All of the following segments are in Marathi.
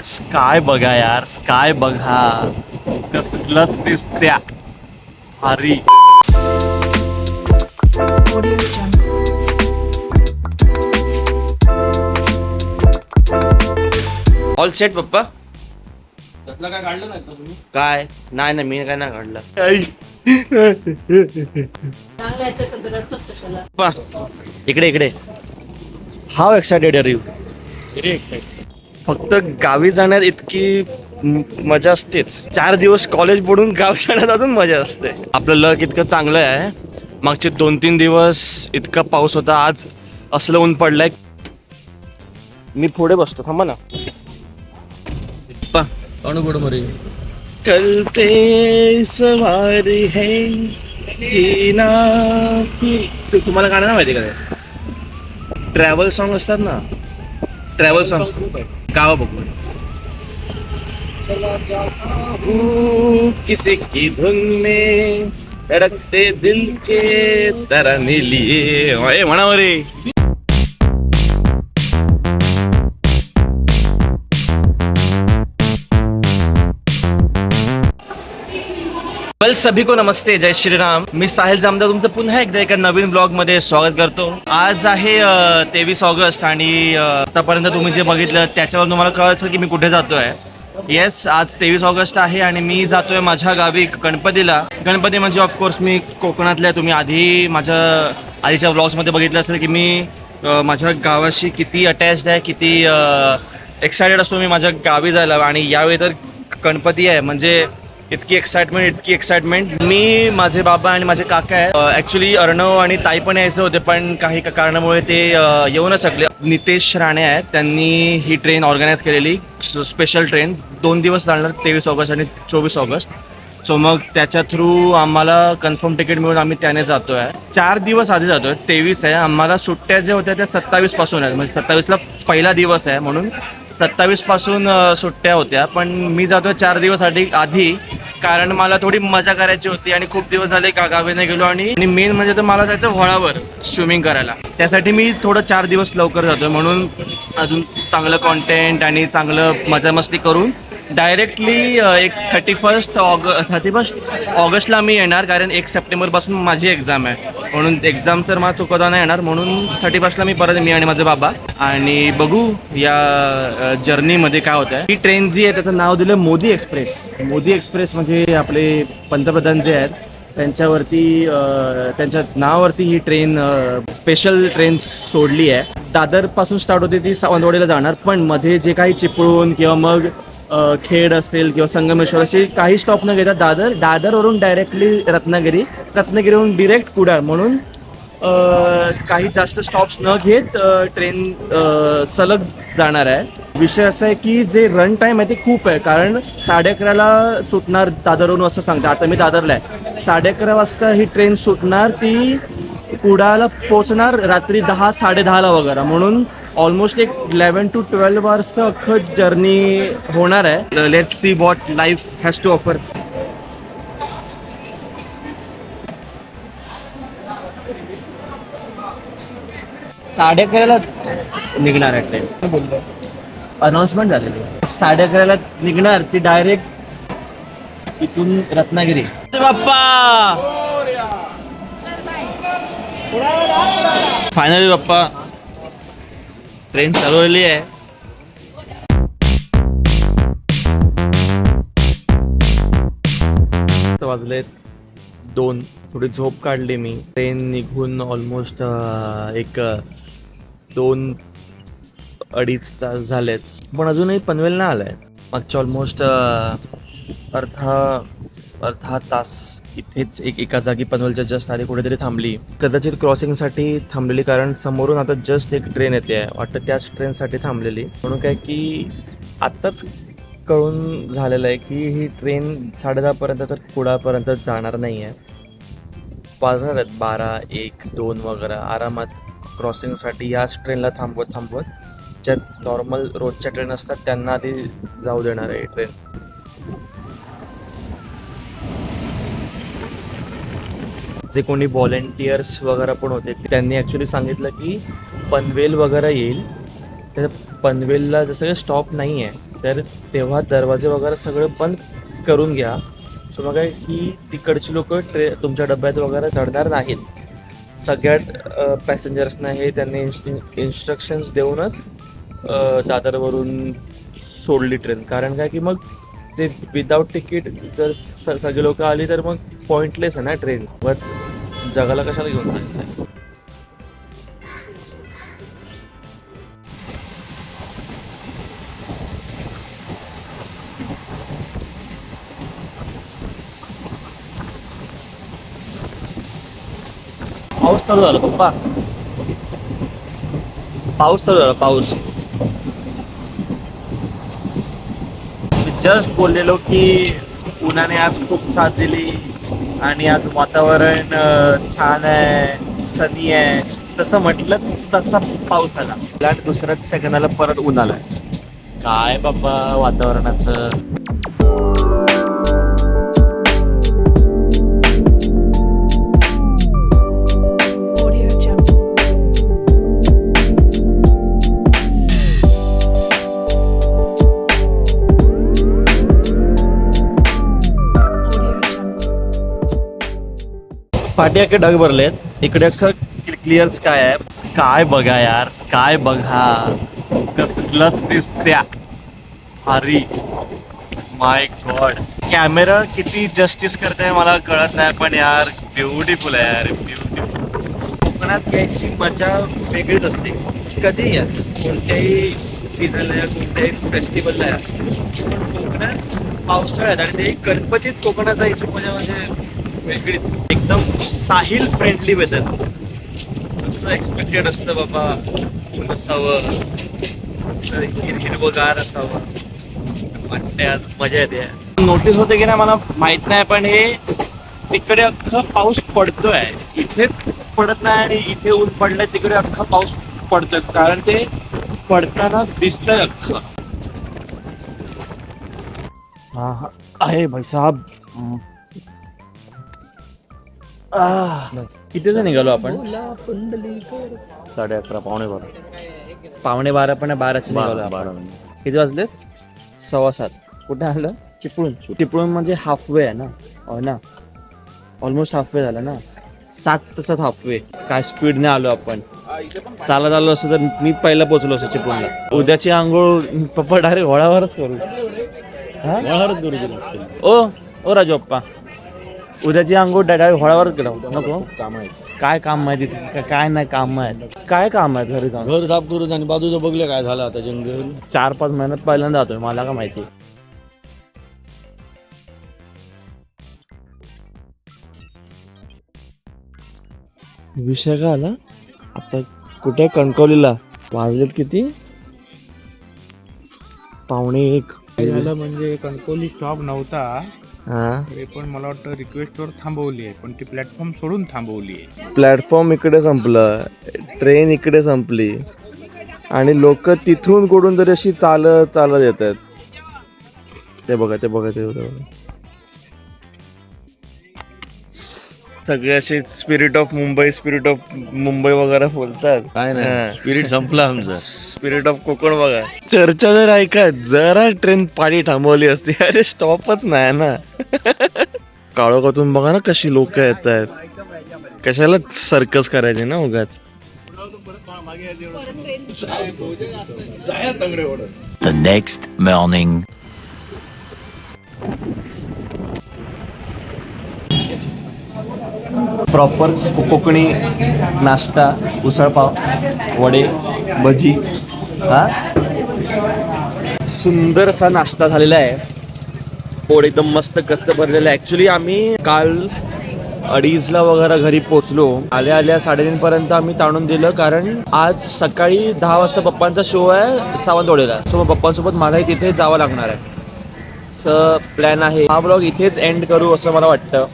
स्काय बघा यार, स्काय बघा कसलंच दिसत्या भारी. Audio Jungle. ऑल सेट पप्पा. त्यातलं काय काढलं नाही का तुम्ही? काय नाही मी काय नाही काढलं. चांगला याच्यात तर रडतोस कशाला? पप्पा इकडे इकडे. How excited are you? Very excited. फक्त गावी जाण्यात इतकी मजा असतेच. 4 दिवस कॉलेज बुडून गाव जाण्यात अजून मजा असते. आपलं लक इतकं चांगलं आहे. मागचे 2-3 दिवस इतका पाऊस होता, आज असलं ऊन पडलंय. मी पुढे बसतो, थांबा ना. अनुगड मरे कल पे सवारी है जीना. तुम्हाला गाणं नाही माहिती का ते? ट्रॅव्हल सॉन्ग असतात ना, ट्रॅव्हल सॉन्ग गावा बघू. किसी की धुन में धड़कते दिल के तराने लिए. म्हणावं रे. वेल सभी को नमस्ते, जय श्रीराम. मी साहिल जामदार तुमचं पुन्हा एकदा एका नवीन ब्लॉगमध्ये स्वागत करतो. आज आहे 23 ऑगस्ट आणि आतापर्यंत तुम्ही जे बघितलं त्याच्यावर तुम्हाला कळलं की मी कुठे जातोय. येस, आज 23 ऑगस्ट आहे आणि मी जातोय माझ्या गावी गणपतीला. गणपती म्हणजे ऑफकोर्स मी कोकणातल्या. तुम्ही माझ्या आधीच्या ब्लॉग्समध्ये बघितलं असेल की मी माझ्या गावाशी किती अटॅच्ड आहे, किती एक्सायटेड असतो मी माझ्या गावी जायला. आणि यावेळी तर गणपती आहे म्हणजे इतकी एक्साइटमेंट. मी, माझे बाबा आणि माझे काका आहे. ॲक्च्युली अर्णव आणि ताई पण यायचे होते, पण काही कारणामुळे ते येऊ न शकले. नितेश राणे आहेत, त्यांनी ही ट्रेन ऑर्गनाईज केलेली, स्पेशल ट्रेन. 2 दिवस चालणार, 23 ऑगस्ट आणि 24 ऑगस्ट. सो मग त्याच्या थ्रू आम्हाला कन्फर्म तिकीट मिळून आम्ही त्याने जातो आहे. 4 दिवस आधी जातो आहे. 23 आहे. आम्हाला सुट्ट्या ज्या होत्या त्या 27 पासून आहेत, म्हणजे 27ला पहिला दिवस आहे म्हणून 27 पासून सुट्ट्या होत्या. पण मी जातो 4 दिवस आधी, कारण मला थोडी मजा करायची होती आणि खूप दिवस झाले गावी नाही गेलो. आणि मेन म्हणजे तर मला जायचं व्हळावर स्विमिंग करायला. त्यासाठी मी थोडं 4 दिवस लवकर जातो, म्हणून अजून चांगलं कॉन्टेंट आणि चांगलं मजा मस्ती करून डायरेक्टली एक 31 ऑगस्टला मी येणार. कारण 1 सप्टेंबरपासून माझी एक्झाम आहे, म्हणून एक्झाम तर मला चुकवता नाही येणार. म्हणून 31ला मी परत मी आणि माझे बाबा. आणि बघू या जर्नीमध्ये काय होतं आहे. ही ट्रेन जी आहे त्याचं नाव दिलं मोदी एक्सप्रेस. मोदी एक्सप्रेस म्हणजे आपले पंतप्रधान जे आहेत त्यांच्यावरती, त्यांच्या नावावरती ही ट्रेन, स्पेशल ट्रेन सोडली आहे. दादरपासून स्टार्ट होते, ती सावंतवाडीला जाणार. पण मध्ये जे काही चिपळूण किंवा मग खेड असेल किंवा संगमेश्वर असे काही स्टॉप न घेता दादरवरून डायरेक्टली रत्नागिरीवरून डिरेक्ट कुडाळ, म्हणून काही जास्त स्टॉप्स न घेत ट्रेन सलग जाणार आहे. विषय असा आहे की जे रन टाईम आहे ते खूप आहे, कारण 11:30ला सुटणार दादरवरून असं सांगते. आता मी दादरला आहे. 11:30 वाजता ही ट्रेन सुटणार, ती कुडाळला पोहोचणार रात्री 10-10:30 वगैरे. म्हणून ऑलमोस्ट एक 11 to 12 आवर्सचं अख्खं जर्नी होणार आहे. Let's see what life has to offer. साडे 11ला निघणार आहे ट्रेन, अनाऊन्समेंट झालेली. 11:30ला निघणार, ती डायरेक्ट इथून रत्नागिरी. बाप्पा फायनली बाप्पा ट्रेन चालवलेली आहे. वाजलेत 2. थोडी झोप काढली मी. ट्रेन निघून ऑलमोस्ट एक 2-2.5 तास झालेत, पण अजूनही पनवेल नाही आलाय. मागच्या ऑलमोस्ट अर्धा तास इथेच एका जागी पनवेलच्या जस्ट आधी कुठेतरी थांबली. कदाचित क्रॉसिंगसाठी थांबलेली, कारण समोरून आता जस्ट एक ट्रेन येते आहे वाटतं, त्याच ट्रेनसाठी थांबलेली. म्हणून काय की आत्ताच कळून झालेलं आहे की ही ट्रेन 10:30पर्यंत तर कुडाळपर्यंत जाणार नाही आहे. वाजणार आहेत 12, 1, 2 वगैरे आरामात. क्रॉसिंगसाठी याच ट्रेनला थांबवत ज्या नॉर्मल रोजच्या ट्रेन असतात त्यांना आधी जाऊ देणार आहे ट्रेन. जे कोणी व्हॉलेंटियर्स वगैरे पण होते त्यांनी ॲक्च्युली सांगितलं की पनवेल वगैरे येईल, त्या पनवेलला जसं काही स्टॉप नाही आहे, तर तेव्हा दरवाजे वगैरे सगळं बंद करून घ्या. सो मग काय की तिकडची लोक तुमच्या डब्यात वगैरे चढणार नाहीत. सगळ्यात पॅसेंजर्सना हे त्यांनी इन्स्ट्रक्शन्स देऊनच दादरवरून सोडली ट्रेन. कारण काय की मग जे विदाऊट तिकीट जर सगळे लोक आली तर मग पॉईंटलेस आहे ना ट्रेन. बस जगाला कशाला घेऊन जायचं. पाऊस चालू झाला पप्पा, पाऊस चालू झाला. पाऊस जस्ट बोललेलो की उन्हाने आज खूप साथ दिली आणि आज वातावरण छान आहे, सनी आहे. तसं म्हटलं तसा पाऊस आला. दुसऱ्याच सेकंदाला परत ऊन आलाय. काय बाबा वातावरणाचं. पाठी अख्खे ढग भरलेत. इकडे अख्खं क्लिअर स्काय आहे. स्काय बघा यार, स्काय बघा कसलंच दिसत्या. अरे माय गॉड. कॅमेरा किती जस्टिस करताय मला कळत नाही, पण यार ब्युटिफुल आहे यार, ब्युटिफुल. कोकणात यायची मजा वेगळीच असते. कधी या कोणत्याही सीझनला या, कोणत्याही फेस्टिवलला या. कोकणात पावसाळ्यात आणि ते गणपतीत कोकणात जायची मजा म्हणजे वेगळीच. एकदम साहिल फ्रेंडली वेदर, जसं एक्सपेक्टेड असतं बाबा. ऊन असावं, हिरवगार असावं, वाटते आज मजा येते. नोटीस होते की नाही मला माहित नाही, पण हे तिकडे अख्खा पाऊस पडतोय. इथे पडत नाही आणि इथे ऊन पडलंय. तिकडे अख्खा पाऊस पडतोय कारण ते पडताना दिसतंय अख्खं. हा हा आहे भाई साहब. कितीच निघालो आपण? 11:30 पावणे 12 पण 12च निघालो आपण. किती वाजले? 7:15. कुठे आलं? चिपळूण म्हणजे हाफवे आहे ना. हो ना, ऑलमोस्ट हाफवे झाला ना. 7 तासात हाफवे. काय स्पीडने आलो आपण. चालत आलो असं तर मी पहिला पोहोचलो असतो चिपळूणला. उद्याची आंघोळ पप्पा डायरेक्ट होळावरच करू. ओ राजू पप्पा, उद्याची अंघोळ डायरेक्ट होळावरच केला नको. काम आहे. काय काम माहिती? काय नाही काम आहेत. काय काम आहेत घरी जाऊन? घर साफ करून आणि बाजूचं बघले काय झालं आता जंगल. 4-5 महिन्यात पहिल्यांदा जातोय, मला का माहिती. विषय का आला आता? कुठे? कणकवलीला. वाजलेत किती? 1:15. झालं म्हणजे कणकवली स्टॉप नव्हता. हा, ते पण मला वाटतं रिक्वेस्टवर थांबवली आहे, पण ती प्लॅटफॉर्म सोडून थांबवली आहे. प्लॅटफॉर्म इकडे संपलं, ट्रेन इकडे संपली आणि लोक तिथून कडून तरी अशी चालत येत आहेत. ते बघा. सगळे असे स्पिरिट ऑफ मुंबई वगैरे बोलतात. काय नाही, स्पिरिट संपला आमचं. स्पिरिट ऑफ कोकण बघा. चर्चा जर ऐका, जरा ट्रेन पाणी थांबवली असती. अरे स्टॉपच नाही ना. काळोखातून बघा ना कशी लोक येत आहेत. कशाला सर्कस करायचे ना उगाच. The next morning. Proper Konkani नाश्ता, उसळपाव, वडे, भजी. हा, सुंदर असा नाश्ता झालेला आहे. पोट एकदम मस्त गच्च भरलेलं आहे. ॲक्च्युली आम्ही काल 2:30 वगैरे घरी पोचलो. आल्या 3:30 पर्यंत आम्ही ताणून दिलं, कारण आज सकाळी 10 वाजता पप्पांचा शो आहे सावंतवाडीला. सो मग पप्पांसोबत मलाही तिथे जावं लागणार आहे. असं प्लॅन आहे. हा ब्लॉग इथेच एंड करू असं मला वाटतं.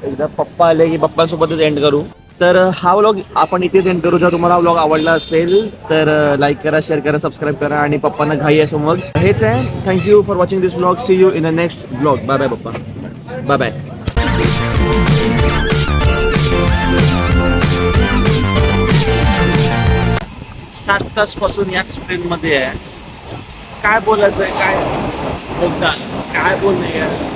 एकदा पप्पा आले की पप्पांसोबतच एंड करू. तर हा व्लॉग आपण इथेच एंड करू. जर तुम्हाला व्लॉग आवडला असेल तर लाईक करा, शेअर करा, सबस्क्राईब करा. आणि पप्पांना घाई आहे, सो मग हेच आहे. Thank you for watching this vlog. See you in the next vlog. Bye bye पप्पा. Bye bye. 7 तासपासून याच ट्रेनमध्ये आहे. काय बोलायचंय काय बोलता काय बोलणे यार